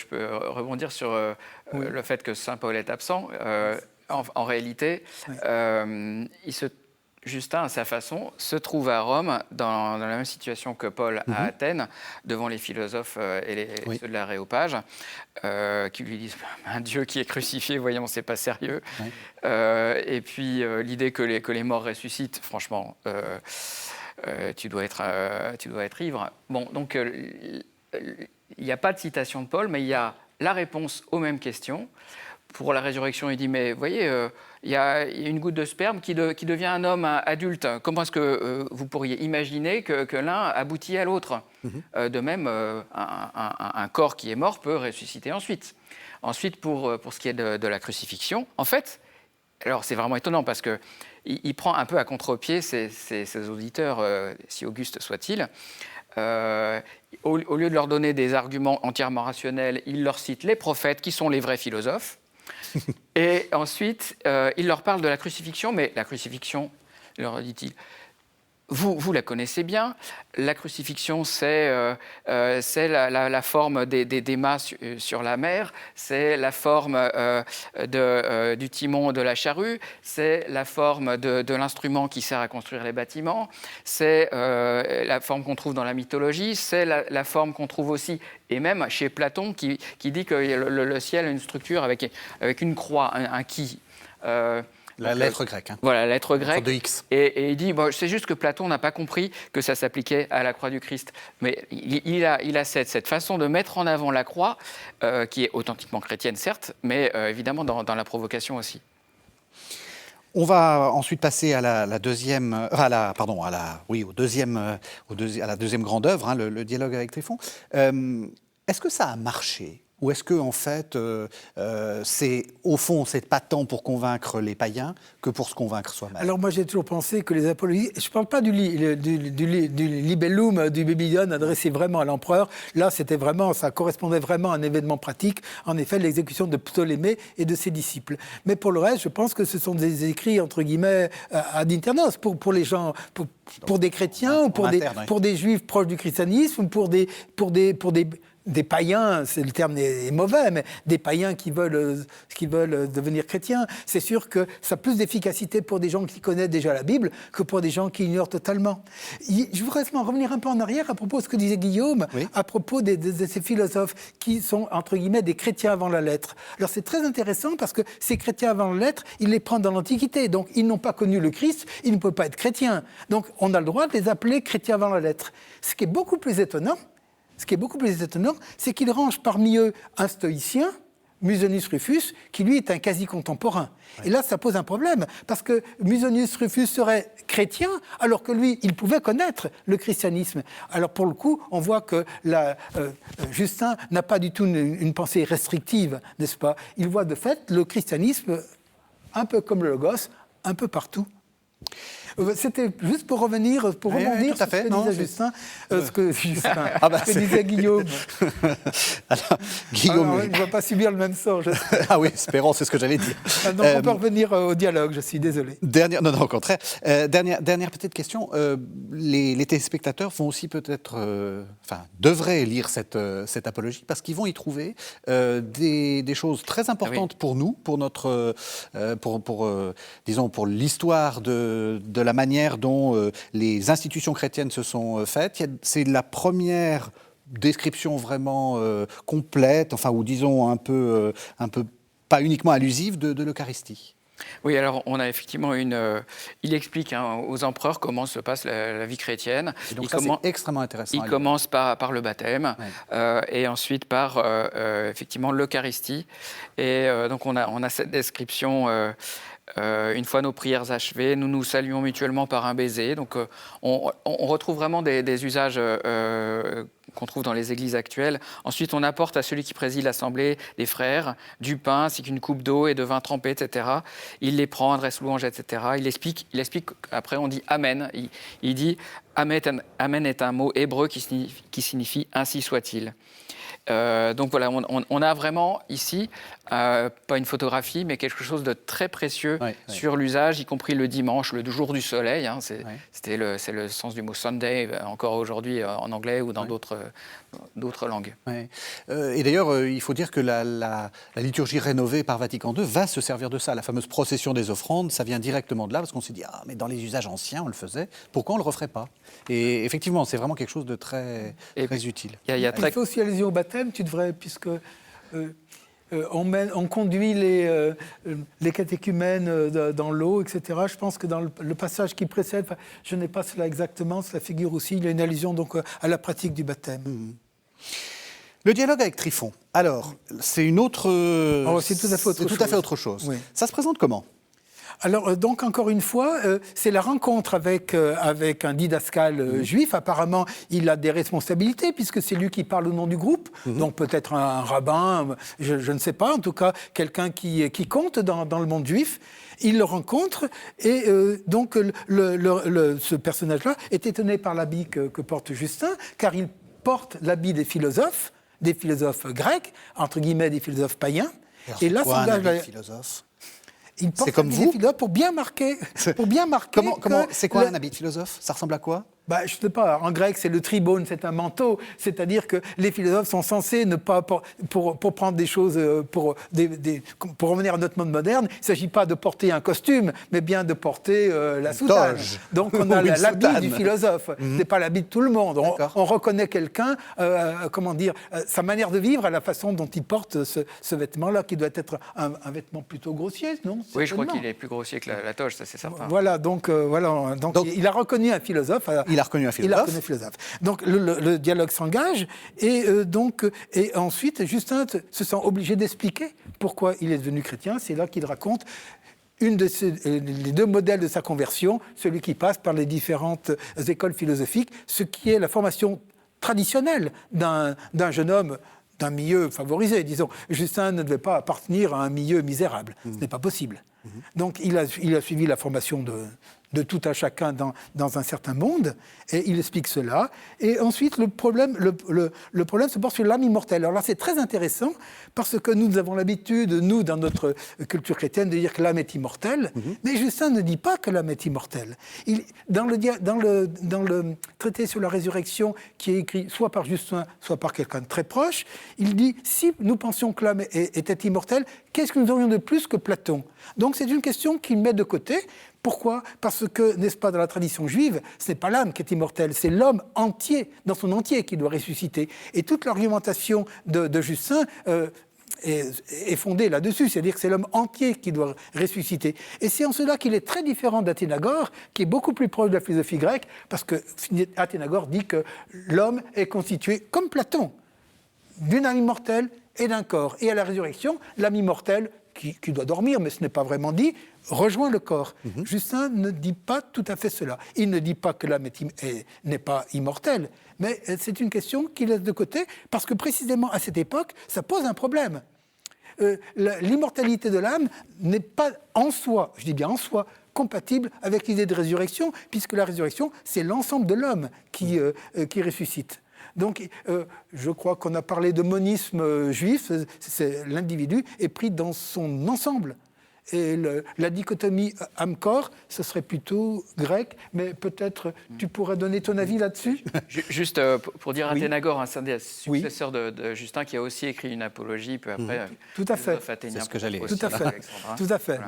rebondir sur oui. Le fait que Saint Paul est absent. En réalité, oui. Justin, à sa façon, se trouve à Rome dans la même situation que Paul à Athènes, devant les philosophes et oui. Ceux de l'Aréopage, qui lui disent « Un Dieu qui est crucifié, voyons, c'est pas sérieux. Oui. » Et puis, l'idée que les morts ressuscitent, franchement, tu dois être ivre. Bon, donc... il n'y a pas de citation de Paul, mais il y a la réponse aux mêmes questions. Pour la résurrection, il dit, mais vous voyez, il y a une goutte de sperme qui devient un homme adulte. Comment est-ce que vous pourriez imaginer que l'un aboutit à l'autre ? De même, un corps qui est mort peut ressusciter ensuite. Ensuite, pour ce qui est de la crucifixion, en fait, alors c'est vraiment étonnant parce qu'il prend un peu à contre-pied ses auditeurs, si augustes soient-ils. Au lieu de leur donner des arguments entièrement rationnels, il leur cite les prophètes qui sont les vrais philosophes. Et ensuite, il leur parle de la crucifixion, mais la crucifixion, leur dit-il, vous la connaissez bien. La crucifixion, c'est la forme des mâts sur la mer, c'est la forme du timon de la charrue, c'est la forme de l'instrument qui sert à construire les bâtiments, c'est la forme qu'on trouve dans la mythologie, c'est la forme qu'on trouve aussi, et même chez Platon, qui dit que le ciel a une structure avec une croix, un qui. La Donc, lettre grecque. Hein. Voilà, la lettre grecque. De X. Et il dit, bon, c'est juste que Platon n'a pas compris que ça s'appliquait à la croix du Christ. Mais il a cette façon de mettre en avant la croix, qui est authentiquement chrétienne, certes, mais évidemment dans la provocation aussi. On va ensuite passer à la deuxième, à la deuxième grande œuvre, hein, le dialogue avec Tryphon. Est-ce que ça a marché? Ou est-ce que en fait, c'est pas tant pour convaincre les païens que pour se convaincre soi-même? Alors moi j'ai toujours pensé que les apologistes, je ne parle pas du libellum du Babylone adressé vraiment à l'empereur. Là c'était vraiment, ça correspondait vraiment à un événement pratique, en effet l'exécution de Ptolémée et de ses disciples. Mais pour le reste, je pense que ce sont des écrits entre guillemets ad internos pour les gens, pour des chrétiens ou pour des juifs proches du christianisme ou pour des païens, le terme est mauvais, mais des païens qui veulent devenir chrétiens. C'est sûr que ça a plus d'efficacité pour des gens qui connaissent déjà la Bible que pour des gens qui ignorent totalement. Je voudrais revenir un peu en arrière à propos de ce que disait Guillaume, oui, à propos de ces philosophes qui sont, entre guillemets, des chrétiens avant la lettre. Alors c'est très intéressant parce que ces chrétiens avant la lettre, ils les prennent dans l'Antiquité. Donc ils n'ont pas connu le Christ, ils ne peuvent pas être chrétiens. Donc on a le droit de les appeler chrétiens avant la lettre. Ce qui est beaucoup plus étonnant, c'est qu'il range parmi eux un stoïcien, Musonius Rufus, qui lui est un quasi-contemporain. Ouais. Et là, ça pose un problème, parce que Musonius Rufus serait chrétien, alors que lui, il pouvait connaître le christianisme. Alors pour le coup, on voit que Justin n'a pas du tout une pensée restrictive, n'est-ce pas? Il voit de fait le christianisme, un peu comme le Logos, un peu partout. C'était juste pour rebondir sur ce que disait Justin, ce que disait Guillaume. Alors, Guillaume, il ne va pas subir le même sort. Ah oui, espérons, c'est ce que j'allais dire. Donc on peut revenir au dialogue, je suis désolé. Non, au contraire. Dernière petite question. Les téléspectateurs vont aussi peut-être, devraient lire cette apologie, parce qu'ils vont y trouver des choses très importantes pour nous, pour notre, disons, pour l'histoire de la manière dont les institutions chrétiennes se sont faites. C'est la première description vraiment complète, ou disons un peu pas uniquement allusive de l'Eucharistie. Oui, alors on a effectivement il explique aux empereurs comment se passe la vie chrétienne. Et donc c'est extrêmement intéressant. Il commence par le baptême, ouais, et ensuite par effectivement l'Eucharistie. Et donc on a cette description. Une fois nos prières achevées, nous nous saluons mutuellement par un baiser. Donc on retrouve vraiment des usages qu'on trouve dans les églises actuelles. Ensuite, on apporte à celui qui préside l'assemblée des frères du pain, ainsi qu'une coupe d'eau et de vin trempé, etc. Il les prend, adresse louange, etc. Il explique, après on dit Amen. Il dit Amen est un mot hébreu qui signifie ainsi soit-il. Donc voilà, on a vraiment ici, pas une photographie, mais quelque chose de très précieux sur l'usage, y compris le dimanche, le jour du soleil. C'est le sens du mot Sunday, encore aujourd'hui en anglais ou dans d'autres langues. Et d'ailleurs, il faut dire que la liturgie rénovée par Vatican II va se servir de ça. La fameuse procession des offrandes, ça vient directement de là, parce qu'on s'est dit, mais dans les usages anciens, on le faisait, pourquoi on ne le referait pas? Et effectivement, c'est vraiment quelque chose de très utile. Il fait aussi allusion au baptême, tu devrais, puisque on conduit les catéchumènes dans l'eau, etc. Je pense que dans le passage qui précède, je n'ai pas cela exactement, cela figure aussi, il y a une allusion donc à la pratique du baptême. Mmh. Le dialogue avec Tryphon, alors, c'est une autre... c'est tout à fait autre chose. Oui. Ça se présente comment ? Alors, donc, encore une fois, c'est la rencontre avec un didascale juif. Apparemment, il a des responsabilités, puisque c'est lui qui parle au nom du groupe. Donc, peut-être un rabbin, je ne sais pas. En tout cas, quelqu'un qui compte dans le monde juif. Il le rencontre, et donc, ce personnage-là est étonné par l'habit que porte Justin, car il porte l'habit des philosophes grecs, entre guillemets, des philosophes païens. Alors, et là, s'engage la philosophe. Il porte un habit de philosophe pour bien marquer. C'est quoi un habit de philosophe ? Ça ressemble à quoi ? Je ne sais pas, en grec, c'est le tribone, c'est un manteau, c'est-à-dire que les philosophes sont censés ne pas, pour prendre des choses, pour revenir à notre monde moderne, il ne s'agit pas de porter un costume, mais bien de porter la soutane. Toge. Donc on a Ou une l'habit soutane. du philosophe, ce n'est pas l'habit de tout le monde. On reconnaît quelqu'un, sa manière de vivre à la façon dont il porte ce vêtement-là, qui doit être un vêtement plutôt grossier, non? Oui, je crois Certainement. qu'il est plus grossier que la toge, ça c'est certain. Voilà, donc il a reconnu un philosophe. Il a reconnu un philosophe. Donc le dialogue s'engage et ensuite Justin se sent obligé d'expliquer pourquoi il est devenu chrétien. C'est là qu'il raconte les deux modèles de sa conversion, celui qui passe par les différentes écoles philosophiques, ce qui est la formation traditionnelle d'un jeune homme d'un milieu favorisé, disons. Justin ne devait pas appartenir à un milieu misérable. Ce n'est pas possible. Donc il a suivi la formation de tout un chacun dans un certain monde, et il explique cela. Et ensuite, le problème se porte sur l'âme immortelle. Alors là, c'est très intéressant, parce que nous avons l'habitude, nous, dans notre culture chrétienne, de dire que l'âme est immortelle, mais Justin ne dit pas que l'âme est immortelle. Dans le traité sur la résurrection, qui est écrit soit par Justin, soit par quelqu'un de très proche, il dit, si nous pensions que l'âme était immortelle, qu'est-ce que nous aurions de plus que Platon? Donc c'est une question qu'il met de côté. Pourquoi? Parce que, n'est-ce pas, dans la tradition juive, ce n'est pas l'âme qui est immortelle, c'est l'homme entier, dans son entier, qui doit ressusciter. Et toute l'argumentation de Justin est fondée là-dessus, c'est-à-dire que c'est l'homme entier qui doit ressusciter. Et c'est en cela qu'il est très différent d'Athénagore, qui est beaucoup plus proche de la philosophie grecque, parce que Athénagore dit que l'homme est constitué, comme Platon, d'une âme immortelle et d'un corps. Et à la résurrection, l'âme immortelle, qui doit dormir, mais ce n'est pas vraiment dit, rejoint le corps. Justin ne dit pas tout à fait cela. Il ne dit pas que l'âme n'est pas immortelle, mais c'est une question qu'il laisse de côté, parce que précisément à cette époque, ça pose un problème. L'immortalité de l'âme n'est pas en soi, je dis bien en soi, compatible avec l'idée de résurrection, puisque la résurrection, c'est l'ensemble de l'homme qui ressuscite. Donc, je crois qu'on a parlé de monisme juif, l'individu est pris dans son ensemble. Et la dichotomie âme-corps, ce serait plutôt grec, mais peut-être tu pourrais donner ton avis là-dessus. Juste pour dire Athénagore, un des successeurs de Justin, qui a aussi écrit une apologie peu après. Tout à fait. C'est ce que j'allais dire. Tout à fait. Tout à fait.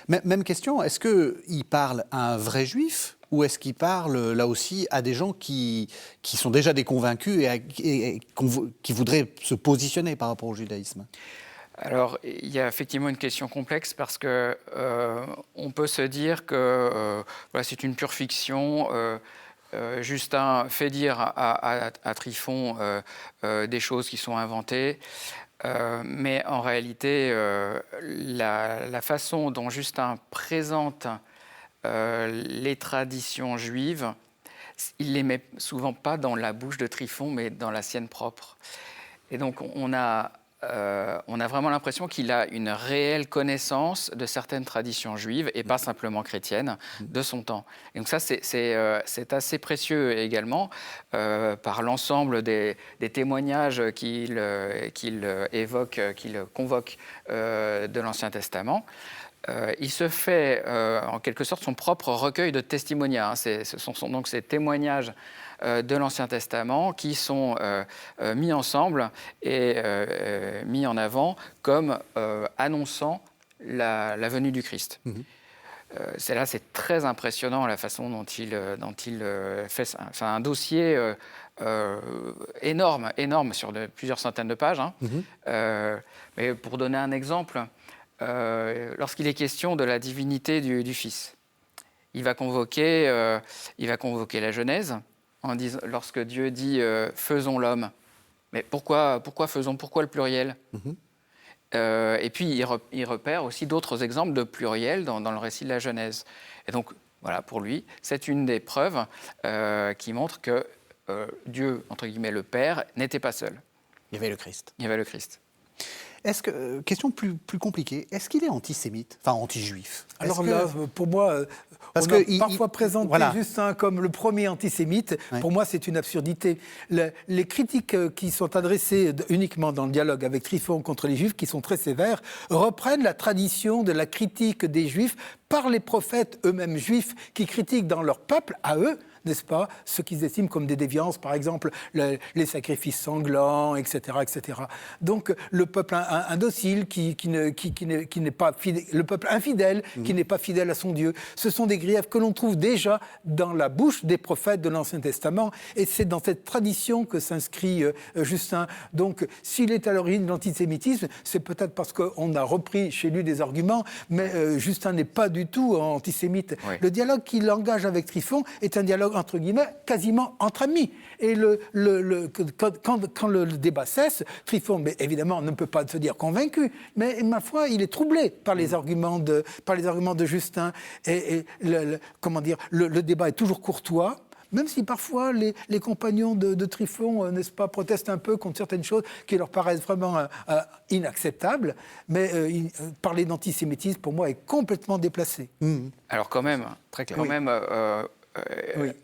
Voilà. Même question, est-ce qu'il parle à un vrai juif ou est-ce qu'il parle là aussi à des gens qui sont déjà des convaincus et qui voudraient se positionner par rapport au judaïsme? Alors, il y a effectivement une question complexe parce que on peut se dire que c'est une pure fiction. Justin fait dire à Tryphon des choses qui sont inventées, mais en réalité, la façon dont Justin présente les traditions juives, il les met souvent pas dans la bouche de Tryphon, mais dans la sienne propre. Et donc, on a vraiment l'impression qu'il a une réelle connaissance de certaines traditions juives et pas simplement chrétiennes de son temps. Et donc ça, c'est assez précieux également par l'ensemble des témoignages qu'il évoque, qu'il convoque de l'Ancien Testament. Il se fait en quelque sorte son propre recueil de testimoniats. Ce sont donc ces témoignages de l'Ancien Testament qui sont mis ensemble et mis en avant comme annonçant la venue du Christ. C'est très impressionnant la façon dont il fait ça. C'est un dossier énorme sur plusieurs centaines de pages. Mais pour donner un exemple, lorsqu'il est question de la divinité du Fils, il va convoquer la Genèse, lorsque Dieu dit « faisons l'homme ». Mais pourquoi faisons? Pourquoi le pluriel? Et puis il repère aussi d'autres exemples de pluriel dans le récit de la Genèse. Et donc, voilà, pour lui, c'est une des preuves qui montre que Dieu, entre guillemets, le Père, n'était pas seul. Il y avait le Christ. Il y avait le Christ. Question plus compliquée, est-ce qu'il est antisémite, enfin anti-juif? Alors là, pour moi, on a parfois présenté Justin comme le premier antisémite. Ouais. Pour moi, c'est une absurdité. Les critiques qui sont adressées uniquement dans le dialogue avec Tryphon contre les Juifs, qui sont très sévères, reprennent la tradition de la critique des Juifs par les prophètes eux-mêmes juifs qui critiquent dans leur peuple, à eux, n'est-ce pas, ce qu'ils estiment comme des déviances, par exemple les sacrifices sanglants, etc., etc. Donc le peuple indocile qui n'est pas fidèle, le peuple infidèle qui n'est pas fidèle à son Dieu, ce sont des griefs que l'on trouve déjà dans la bouche des prophètes de l'Ancien Testament, et c'est dans cette tradition que s'inscrit Justin. Donc s'il est à l'origine de l'antisémitisme, c'est peut-être parce qu'on a repris chez lui des arguments, mais Justin n'est pas du tout antisémite. Oui. Le dialogue qu'il engage avec Tryphon est un dialogue, entre guillemets, quasiment entre amis. Et quand le débat cesse, Tryphon, mais évidemment, ne peut pas se dire convaincu, mais ma foi, il est troublé par les arguments de Justin. Et le débat est toujours courtois, même si parfois les compagnons de Tryphon, n'est-ce pas, protestent un peu contre certaines choses qui leur paraissent vraiment inacceptables. Mais parler d'antisémitisme, pour moi, est complètement déplacé. Alors quand même, très clair. Quand même,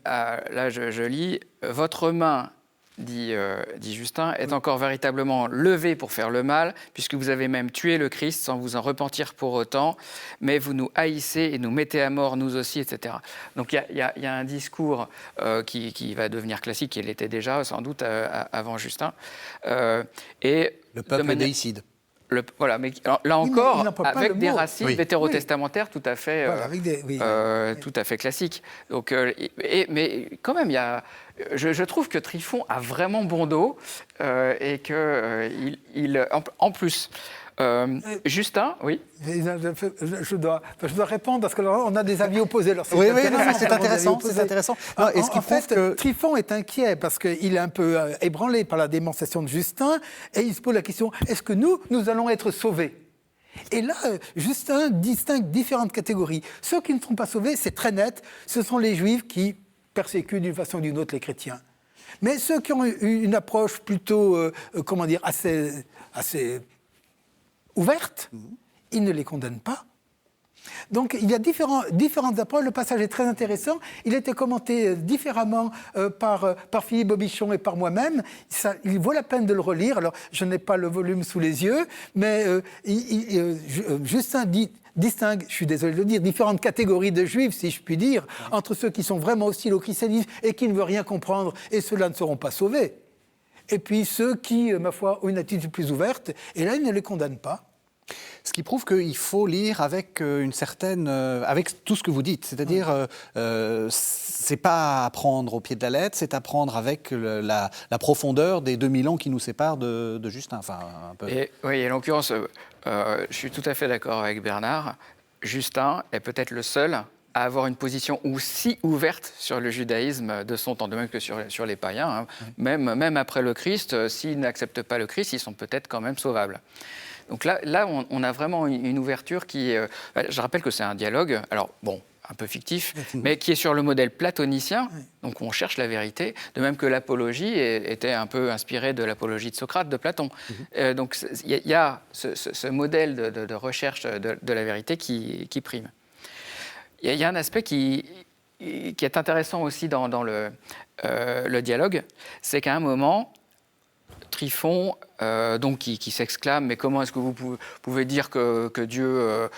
là je lis « Votre main, dit Justin, est encore véritablement levée pour faire le mal, puisque vous avez même tué le Christ sans vous en repentir pour autant, mais vous nous haïssez et nous mettez à mort, nous aussi, etc. » Donc il y a un discours qui va devenir classique, il l'était déjà sans doute avant Justin. Et le peuple est déicide. Voilà, mais là encore, avec des racines vétérotestamentaires tout à fait, tout à fait classiques. Donc, mais quand même, je trouve que Tryphon a vraiment bon dos et que en plus. Justin, oui. Je dois répondre parce que là, on a des avis opposés. Alors, c'est intéressant. Non, en fait, Tryphon est inquiet parce qu'il est un peu ébranlé par la dénonciation de Justin et il se pose la question, est-ce que nous allons être sauvés ? Et là, Justin distingue différentes catégories. Ceux qui ne seront pas sauvés, c'est très net, ce sont les Juifs qui persécutent d'une façon ou d'une autre les chrétiens. Mais ceux qui ont une approche plutôt, assez ouverte, il ne les condamne pas. Donc il y a différentes approches. Le passage est très intéressant. Il a été commenté différemment par Philippe Bobichon et par moi-même. Il vaut la peine de le relire. Alors je n'ai pas le volume sous les yeux, mais Justin distingue, je suis désolé de le dire, différentes catégories de juifs, si je puis dire, entre ceux qui sont vraiment hostiles au christianisme et qui ne veulent rien comprendre, et ceux-là ne seront pas sauvés. Et puis ceux qui, ma foi, ont une attitude plus ouverte, et là, il ne les condamne pas. Ce qui prouve qu'il faut lire avec une certaine, avec tout ce que vous dites, c'est-à-dire, c'est pas apprendre au pied de la lettre, c'est apprendre avec la profondeur des 2000 ans qui nous séparent de Justin. Enfin, un peu. Et en l'occurrence, je suis tout à fait d'accord avec Bernard. Justin est peut-être le seul à avoir une position aussi ouverte sur le judaïsme de son temps, de même que sur les païens. Hein. Même après le Christ, s'ils n'acceptent pas le Christ, ils sont peut-être quand même sauvables. Donc là on a vraiment une ouverture qui... je rappelle que c'est un dialogue, alors bon, un peu fictif, mais qui est sur le modèle platonicien, donc on cherche la vérité, de même que l'apologie était un peu inspirée de l'apologie de Socrate, de Platon. Donc il y a ce modèle de recherche de la vérité qui prime. Il y a un aspect qui est intéressant aussi dans le dialogue, c'est qu'à un moment, Tryphon, donc qui s'exclame, mais comment est-ce que vous pouvez dire que Dieu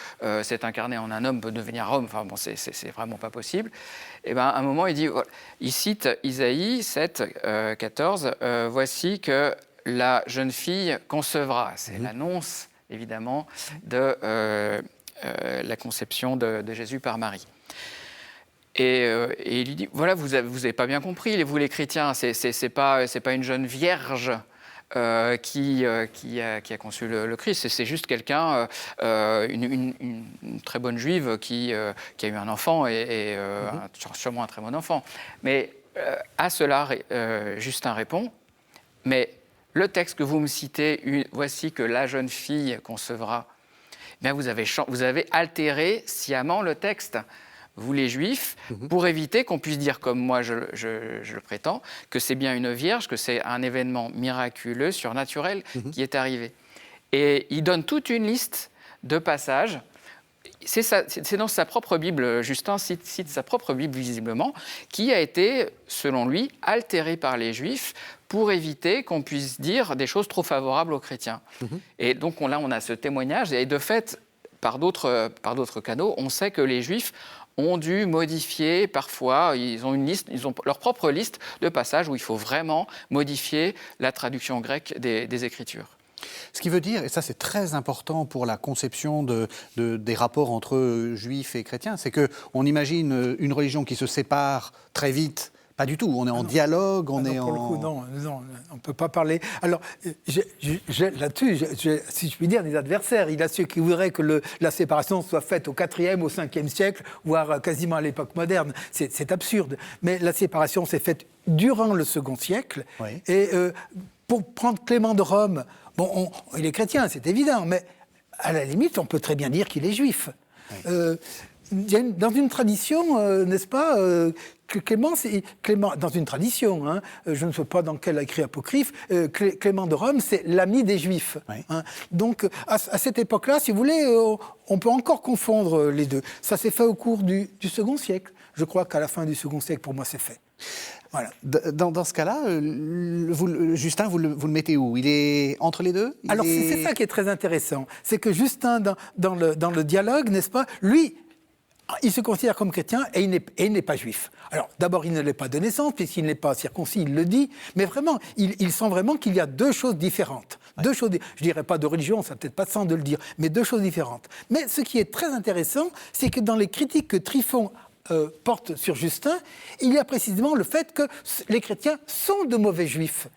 s'est incarné en un homme, peut devenir homme, enfin bon, c'est vraiment pas possible. Et ben à un moment, il cite Isaïe 7, 14, voici que la jeune fille concevra. C'est l'annonce, évidemment, de la conception de Jésus par Marie. Et il lui dit, voilà, vous avez pas bien compris, vous les chrétiens, c'est pas une jeune vierge qui a conçu le Christ, c'est juste quelqu'un, une très bonne juive qui a eu un enfant et sûrement un très bon enfant. Mais à cela, Justin répond, mais le texte que vous me citez, voici que la jeune fille concevra, bien vous avez altéré sciemment le texte. Vous les Juifs, pour éviter qu'on puisse dire, comme moi je le prétends, que c'est bien une vierge, que c'est un événement miraculeux, surnaturel qui est arrivé. Et il donne toute une liste de passages. C'est dans sa propre Bible, Justin cite sa propre Bible visiblement, qui a été, selon lui, altérée par les Juifs pour éviter qu'on puisse dire des choses trop favorables aux chrétiens. Et donc là, on a ce témoignage, et de fait, par d'autres canaux, on sait que les Juifs ont dû modifier parfois, ils ont leur propre liste de passages où il faut vraiment modifier la traduction grecque des Écritures. Ce qui veut dire, et ça c'est très important pour la conception des rapports entre juifs et chrétiens, c'est qu'on imagine une religion qui se sépare très vite. Pas du tout, on est en dialogue, on est pour en... le coup, non, on ne peut pas parler. Alors, là-dessus, si je puis dire, des adversaires. Il y a ceux qui voudraient que la séparation soit faite au IVe, au Ve siècle, voire quasiment à l'époque moderne. C'est absurde. Mais la séparation s'est faite durant le Second siècle. Oui. Et pour prendre Clément de Rome, bon, il est chrétien, c'est évident, mais à la limite, on peut très bien dire qu'il est juif. Oui. Dans une tradition, n'est-ce pas, Clément, dans une tradition, hein, je ne sais pas dans quel écrit apocryphe, Clément de Rome, c'est l'ami des Juifs. Oui. Hein. Donc, à cette époque-là, si vous voulez, on peut encore confondre les deux. Ça s'est fait au cours du Second siècle. Je crois qu'à la fin du Second siècle, pour moi, c'est fait. Voilà. Dans ce cas-là, Justin, vous le mettez où? Il est entre les deux? Alors, c'est ça qui est très intéressant. C'est que Justin, dans le dialogue, n'est-ce pas, lui, il se considère comme chrétien et il n'est pas juif. Alors, d'abord, il ne l'est pas de naissance, puisqu'il n'est pas circoncis, il le dit, mais vraiment, il sent vraiment qu'il y a deux choses différentes. Ouais. Deux choses, je ne dirais pas de religion, ça n'a peut-être pas de sens de le dire, mais deux choses différentes. Mais ce qui est très intéressant, c'est que dans les critiques que Tryphon porte sur Justin, il y a précisément le fait que les chrétiens sont de mauvais juifs.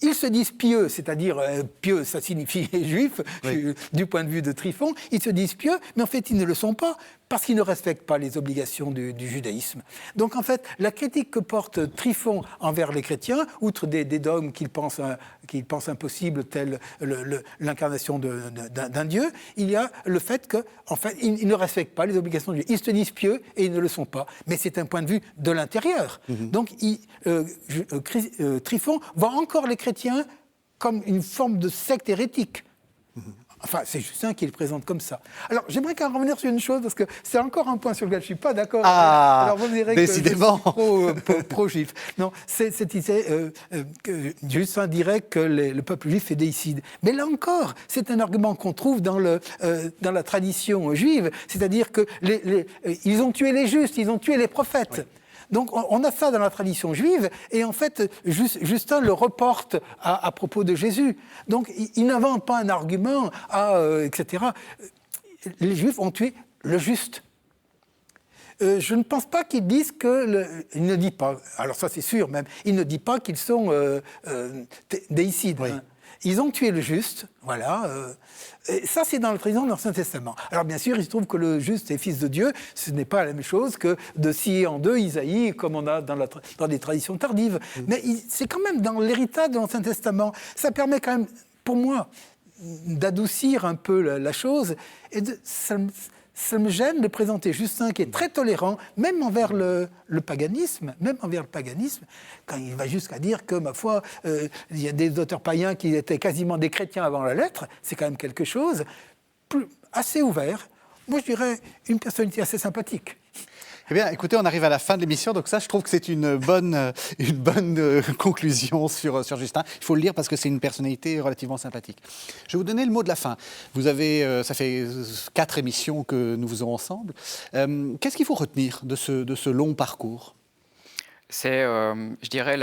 Ils se disent pieux, c'est-à-dire pieux, ça signifie juif, oui. Du point de vue de Tryphon, ils se disent pieux, mais en fait ils ne le sont pas, parce qu'ils ne respectent pas les obligations du judaïsme. Donc en fait, la critique que porte Tryphon envers les chrétiens, outre des dogmes qu'il pense impossibles, tels l'incarnation d'un Dieu, il y a le fait qu'en fait, ils ne respectent pas les obligations de Dieu. Ils se disent pieux et ils ne le sont pas. Mais c'est un point de vue de l'intérieur. Donc Tryphon voit encore les chrétiens comme une forme de secte hérétique. Enfin, c'est Justin qui le présente comme ça. Alors, j'aimerais quand même revenir sur une chose, parce que c'est encore un point sur lequel je ne suis pas d'accord. Ah, alors, vous direz décidément. Que je suis pro-juif. Non, c'est idée que Justin dirait que le peuple juif est déicide. Mais là encore, c'est un argument qu'on trouve dans la tradition juive, c'est-à-dire qu'ils ont tué les justes, ils ont tué les prophètes. Oui. Donc on a ça dans la tradition juive, et en fait, Justin le reporte à propos de Jésus. Donc il n'invente pas un argument, etc. Les Juifs ont tué le juste. Je ne pense pas qu'ils disent il ne dit pas, alors ça c'est sûr même, il ne dit pas qu'ils sont déicides. Oui. Hein. Ils ont tué le juste, voilà. Et ça, c'est dans la tradition de l'Ancien Testament. Alors, bien sûr, il se trouve que le juste est fils de Dieu. Ce n'est pas la même chose que de scier en deux Isaïe, comme on a dans des traditions tardives. Mais c'est quand même dans l'héritage de l'Ancien Testament. Ça permet quand même, pour moi, d'adoucir un peu la chose. Et ça me gêne de présenter Justin, qui est très tolérant, même envers le paganisme, quand il va jusqu'à dire que, ma foi, il y a des auteurs païens qui étaient quasiment des chrétiens avant la lettre, c'est quand même quelque chose assez ouvert. Moi, je dirais une personnalité assez sympathique. Eh bien, écoutez, on arrive à la fin de l'émission, donc ça, je trouve que c'est une bonne conclusion sur Justin. Il faut le lire parce que c'est une personnalité relativement sympathique. Je vais vous donner le mot de la fin. Vous avez, ça fait 4 émissions que nous faisons ensemble. Qu'est-ce qu'il faut retenir de ce long parcours ? C'est, je dirais,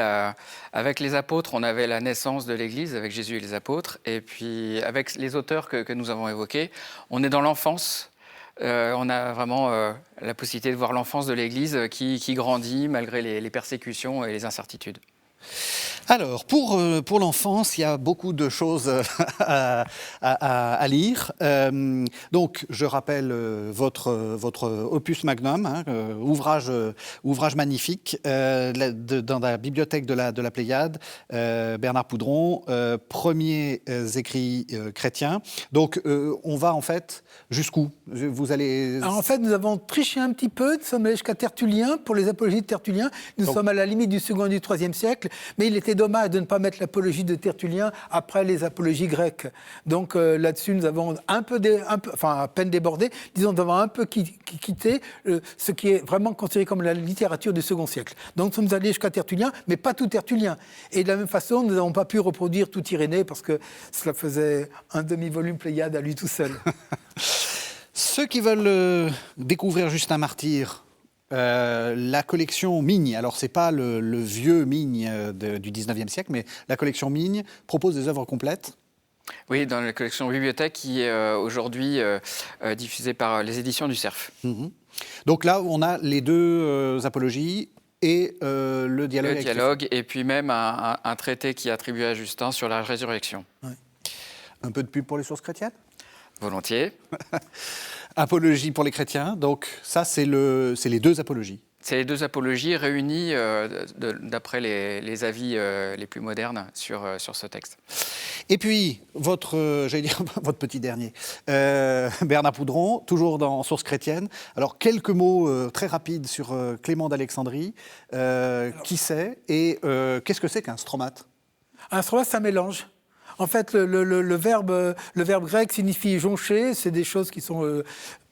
avec les apôtres, on avait la naissance de l'Église, avec Jésus et les apôtres, et puis avec les auteurs que nous avons évoqués, on est dans l'enfance. On a vraiment la possibilité de voir l'enfance de l'Église qui grandit malgré les persécutions et les incertitudes. Alors, pour l'enfance, il y a beaucoup de choses à lire. Donc, je rappelle votre opus magnum, hein, ouvrage magnifique, dans la bibliothèque de la Pléiade, Bernard Poudron, premiers écrits chrétiens. Donc, on va en fait jusqu'où ? Vous allez... Alors, en fait, nous avons triché un petit peu, nous sommes allés jusqu'à Tertullien, pour les apologies de Tertullien. Nous sommes à la limite du 2e et du 3e siècle, mais il était dommage de ne pas mettre l'apologie de Tertullien après les apologies grecques. Donc là-dessus, nous avons à peine débordé, disons, nous avons un peu quitté ce qui est vraiment considéré comme la littérature du 2e siècle. Donc nous sommes allés jusqu'à Tertullien, mais pas tout Tertullien. Et de la même façon, nous n'avons pas pu reproduire tout Irénée, parce que cela faisait un demi-volume Pléiade à lui tout seul. Ceux qui veulent découvrir Justin Martyr, la collection Migne, alors c'est pas le vieux Migne du 19e siècle, mais la collection Migne propose des œuvres complètes. Oui, dans la collection Bibliothèque qui est aujourd'hui diffusée par les éditions du Cerf. Donc là, on a les deux apologies et le dialogue. Le dialogue, et puis même un traité qui est attribué à Justin sur la résurrection. Ouais. Un peu de pub pour les sources chrétiennes ? Volontiers. Apologie pour les chrétiens, donc ça, c'est les deux apologies. C'est les deux apologies réunies d'après les avis les plus modernes sur ce texte. Et puis, votre petit dernier, Bernard Poudron, toujours dans Sources chrétiennes. Alors, quelques mots très rapides sur Clément d'Alexandrie. Qui c'est et qu'est-ce que c'est qu'un stromate ? Un stromate, c'est un mélange. En fait, le verbe grec signifie joncher, c'est des choses qui sont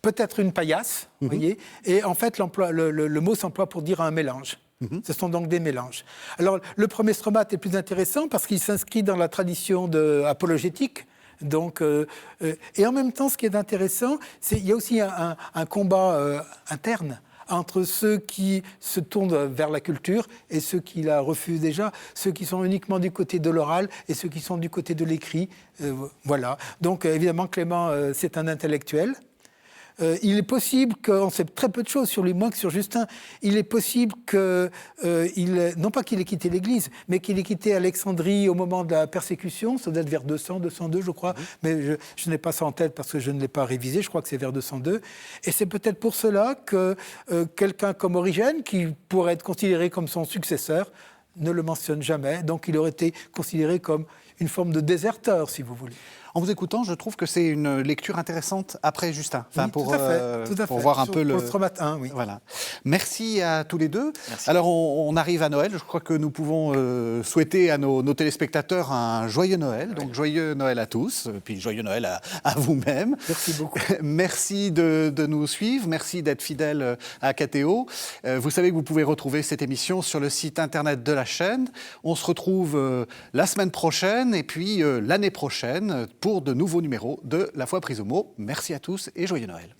peut-être une paillasse, vous voyez, et en fait, le mot s'emploie pour dire un mélange. Ce sont donc des mélanges. Alors, le premier stromate est plus intéressant parce qu'il s'inscrit dans la tradition apologétique. Donc, et en même temps, ce qui est intéressant, c'est qu'il y a aussi un combat interne entre ceux qui se tournent vers la culture et ceux qui la refusent déjà, ceux qui sont uniquement du côté de l'oral et ceux qui sont du côté de l'écrit. Voilà. Donc, évidemment, Clément, c'est un intellectuel. Il est possible qu'on sait très peu de choses sur lui, moins que sur Justin. Il est possible non pas qu'il ait quitté l'Église, mais qu'il ait quitté Alexandrie au moment de la persécution. Ça doit être vers 200, 202, je crois. Mais je n'ai pas ça en tête parce que je ne l'ai pas révisé. Je crois que c'est vers 202. Et c'est peut-être pour cela que quelqu'un comme Origène, qui pourrait être considéré comme son successeur, ne le mentionne jamais. Donc il aurait été considéré comme une forme de déserteur, si vous voulez. En vous écoutant, je trouve que c'est une lecture intéressante après Justin. Enfin, Oui, pour tout à fait. Pour voir un peu le stromate 1, oui. Voilà. Merci à tous les deux. Merci. Alors, on arrive à Noël. Je crois que nous pouvons souhaiter à nos téléspectateurs un joyeux Noël. Donc, joyeux Noël à tous. Puis, joyeux Noël à vous-même. Merci beaucoup. Merci de nous suivre. Merci d'être fidèles à KTO. Vous savez que vous pouvez retrouver cette émission sur le site internet de la chaîne. On se retrouve la semaine prochaine et puis l'année prochaine pour de nouveaux numéros de La Foi prise au mot. Merci à tous et joyeux Noël.